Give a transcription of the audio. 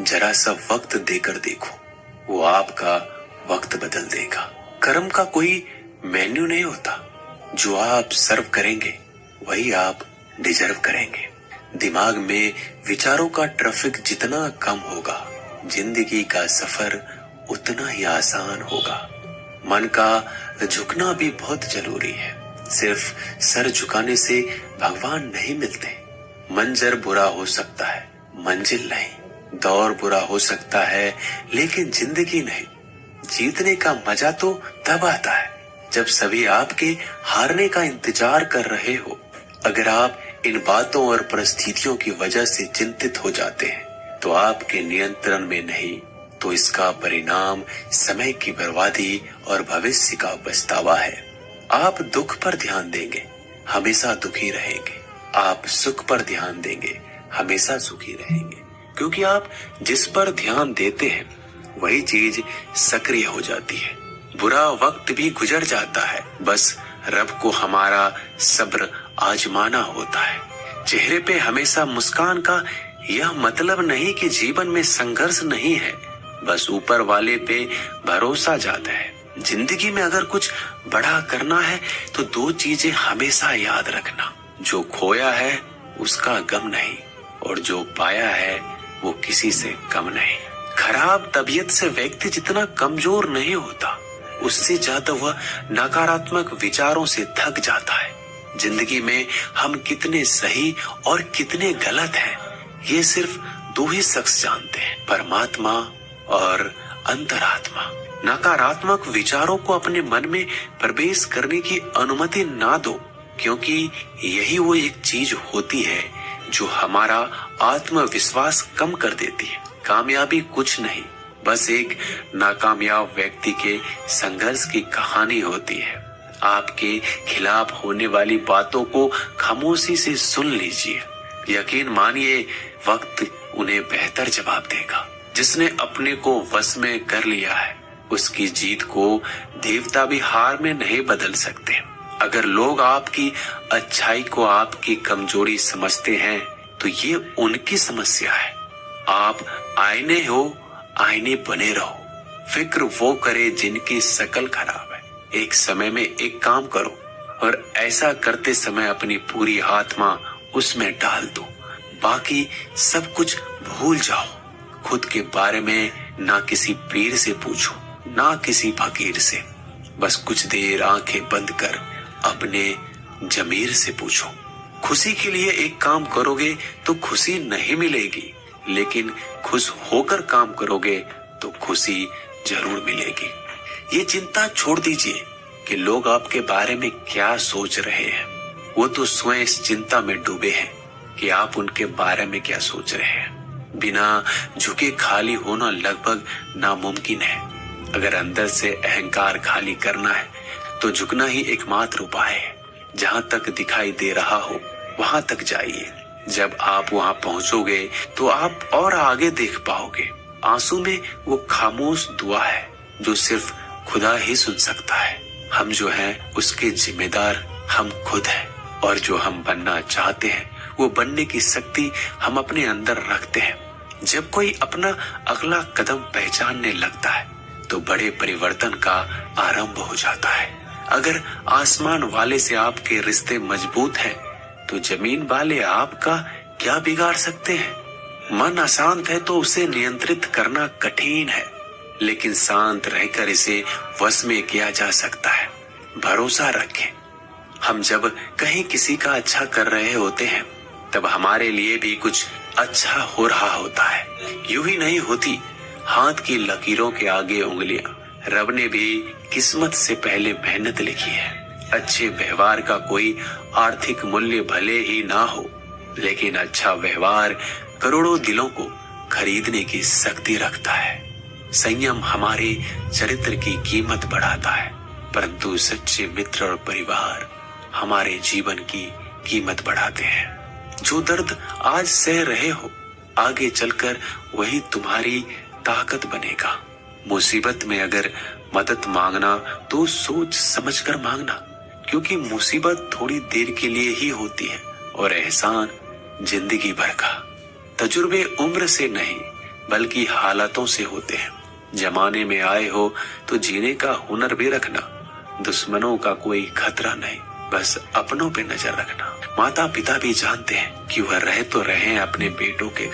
जरा सा वक्त देकर देखो, वो आपका वक्त बदल देगा। कर्म का कोई मेन्यू नहीं होता, जो आप सर्व करेंगे वही आप डिजर्व करेंगे। दिमाग में विचारों का ट्रैफिक जितना कम होगा, जिंदगी का सफर उतना ही आसान होगा। मन का झुकना भी बहुत जरूरी है। सिर्फ सर झुकाने से भगवान नहीं मिलते। मंजर बुरा हो सकता है, मंजिल नहीं। दौर बुरा हो सकता है, लेकिन जिंदगी नहीं। जीतने का मजा तो तब आता है जब सभी आपके हारने का इंतजार कर रहे हो। अगर आप इन बातों और परिस्थितियों की वजह से चिंतित हो जाते हैं, तो आपके नियंत्रण में नहीं, तो इसका परिणाम समय की बर्बादी और भविष्य का पछतावा है। आप दुख पर ध्यान देंगे, हमेशा दुखी रहेंगे। आप सुख पर ध्यान देंगे, हमेशा सुखी रहेंगे। क्योंकि आप जिस पर ध्यान देते हैं, वही चीज सक्रिय हो जाती है। बुरा वक्त भी गुजर जाता है, बस रब को हमारा सब्र आजमाना होता है। चेहरे पे हमेशा मुस्कान का यह मतलब नहीं कि जीवन में संघर्ष नहीं है, बस ऊपर वाले पे भरोसा जाता है। जिंदगी में अगर कुछ बड़ा करना है तो दो चीजें हमेशा याद रखना, जो खोया है उसका गम नहीं, और जो पाया है वो किसी से कम नहीं। खराब तबीयत से व्यक्ति जितना कमजोर नहीं होता, उससे ज्यादा वह नकारात्मक विचारों से थक जाता है। जिंदगी में हम कितने सही और कितने गलत हैं, ये सिर्फ दो ही शख्स जानते हैं, परमात्मा और अंतरात्मा। नकारात्मक विचारों को अपने मन में प्रवेश करने की अनुमति ना दो, क्योंकि यही वो एक चीज होती है जो हमारा आत्मविश्वास कम कर देती है। कामयाबी कुछ नहीं, बस एक नाकामयाब व्यक्ति के संघर्ष की कहानी होती है। आपके खिलाफ होने वाली बातों को खामोशी से सुन लीजिए। यकीन मानिए, वक्त उन्हें बेहतर जवाब देगा। जिसने अपने को वश में कर लिया है, उसकी जीत को देवता भी हार में नहीं बदल सकते। अगर लोग आपकी अच्छाई को आपकी कमजोरी समझते हैं, तो ये उनकी समस्या है। आप आईने हो, आईने बने रहो। फिक्र वो करे जिनकी शकल खराब है। एक समय में एक काम करो, और ऐसा करते समय अपनी पूरी आत्मा उसमें डाल दो। बाकी सब कुछ भूल जाओ। खुद के बारे में ना किसी पीर से पूछो, ना किसी फकीर से। बस कुछ देर आंखें बंद कर अपने जमीर से पूछो। खुशी के लिए एक काम करोगे तो खुशी नहीं मिलेगी, लेकिन खुश होकर काम करोगे तो खुशी जरूर मिलेगी। ये चिंता छोड़ दीजिए कि लोग आपके बारे में क्या सोच रहे हैं। वो तो स्वयं इस चिंता में डूबे हैं कि आप उनके बारे में क्या सोच रहे हैं। बिना झुके खाली होना लगभग नामुमकिन है। अगर अंदर से अहंकार खाली करना है, तो झुकना ही एकमात्र उपाय है। जहाँ तक दिखाई दे रहा हो वहां तक जाइए। जब आप वहां पहुंचोगे तो आप और आगे देख पाओगे। आंसू में वो खामोश दुआ है जो सिर्फ खुदा ही सुन सकता है। हम जो हैं उसके जिम्मेदार हम खुद हैं, और जो हम बनना चाहते हैं वो बनने की शक्ति हम अपने अंदर रखते हैं। जब कोई अपना अगला कदम पहचानने लगता है, तो बड़े परिवर्तन का आरंभ हो जाता है। अगर आसमान वाले से आपके रिश्ते मजबूत हैं, तो जमीन वाले आपका क्या बिगाड़ सकते हैं। मन अशांत है तो उसे नियंत्रित करना कठिन है, लेकिन शांत रहकर इसे वश में किया जा सकता है। भरोसा रखें। हम जब कहीं किसी का अच्छा कर रहे होते हैं, तब हमारे लिए भी कुछ अच्छा हो रहा होता है। यूं ही नहीं होती हाथ की लकीरों के आगे उंगलियां। रब ने भी किस्मत से पहले मेहनत लिखी है। अच्छे व्यवहार का कोई आर्थिक मूल्य भले ही ना हो, लेकिन अच्छा व्यवहार करोड़ों दिलों को खरीदने की शक्ति रखता है। संयम हमारे चरित्र की कीमत बढ़ाता है, परंतु सच्चे मित्र और परिवार हमारे जीवन की कीमत बढ़ाते हैं। जो दर्द आज सह रहे हो, आगे चलकर वही तुम्हारी ताकत बनेगा। मुसीबत में अगर मदद मांगना तो सोच समझकर मांगना, क्योंकि मुसीबत थोड़ी देर के लिए ही होती है और एहसान जिंदगी भर का। तजुर्बे उम्र से नहीं, बल्कि हालातों से होते हैं। जमाने में आए हो तो जीने का हुनर भी रखना, दुश्मनों का कोई खतरा नहीं, बस अपनों पे नजर रखना। माता पिता भी जानते हैं कि वह रहे तो रहे अपने बेटों के घर।